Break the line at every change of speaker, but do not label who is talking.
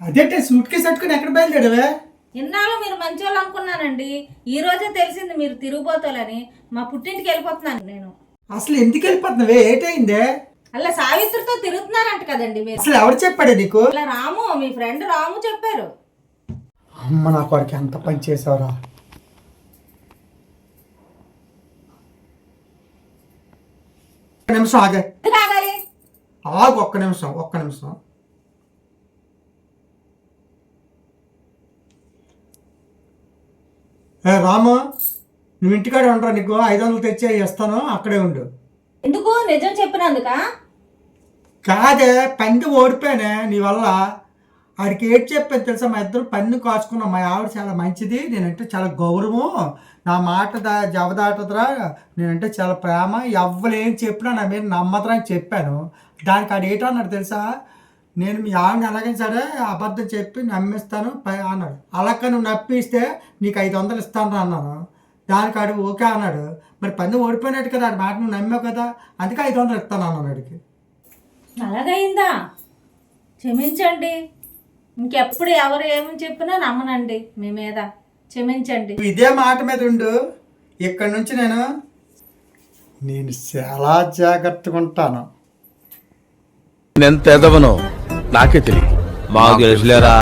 అదేంటే suit case కట్టుకుని ఎక్కడ బయలుదేరావే?
ఇన్నాళ్ళు మీరు మంచి వాళ్ళు అనుకున్నానండి. ఈ రోజే తెలిసింది మీరు తిరుగుబోతోలని. మా పుట్టింటికి వెళ్ళిపోతున్నాను నేను.
అసలు ఎందుకు వెళ్ళిపోతున్నావే? ఏటైందే?
అలా సావిత్రితో తిరుగుతున్నారంట కదండి మీరు.
అసలు ఎవరు చెప్పాడే నీకు?
అలా రాము, మీ ఫ్రెండ్ రాము చెప్పారు.
అమ్మ నా కొడుకు ఎంత పని చేసావురా. ఒక్క నిమిషం ఆగే.
ఎందుకు ఆగాలి?
ఆగు, ఒక్క నిమిషం. రాము, నువ్వు ఇంటికాడే ఉండరా? నీకు 500 తెచ్చి ఇస్తాను, అక్కడే ఉండు.
ఎందుకు? నిజం చెప్పినందుక?
కాదే, పంది ఓడిపోయానే నీ వల్ల. ఆడికి ఏటి చెప్పాను తెలుసా? మా ఇద్దరు పంది కాచుకున్నాం. మా ఆవిడ చాలా మంచిది, నేనంటే చాలా గౌరవం, నా మాట జవదాటదురా, నేనంటే చాలా ప్రేమ, ఎవ్వరు ఏం చెప్పినా నా మీద నమ్మదురా అని చెప్పాను. దానికి ఆడు ఏటన్నాడు తెలుసా? నేను మీ ఆవిడని ఎలాగైనా సరే అబద్ధం చెప్పి నమ్మిస్తాను అన్నాడు. అలాగ నువ్వు నప్పిస్తే నీకు 500 ఇస్తాను అన్నాను. దానికి ఆడు ఓకే అన్నాడు. మరి పంది ఓడిపోయినట్టు కదా, ఆడి మాట నువ్వు నమ్మావు కదా, అందుకే 500 ఇస్తాను అన్నాను ఆడికి.
అలాగైందా? క్షమించండి. ఇంకెప్పుడు ఎవరు ఏమని చెప్పినా నమ్మనండి మీ మీద. క్షమించండి.
ఇదే మాట మీద ఉండు. ఇక్కడ నుంచి నేను చాలా జాగ్రత్తగా ఉంటాను.
ఎంత ఎదవనో నాకే తెలియదు. మాకు తెలుసులేరా.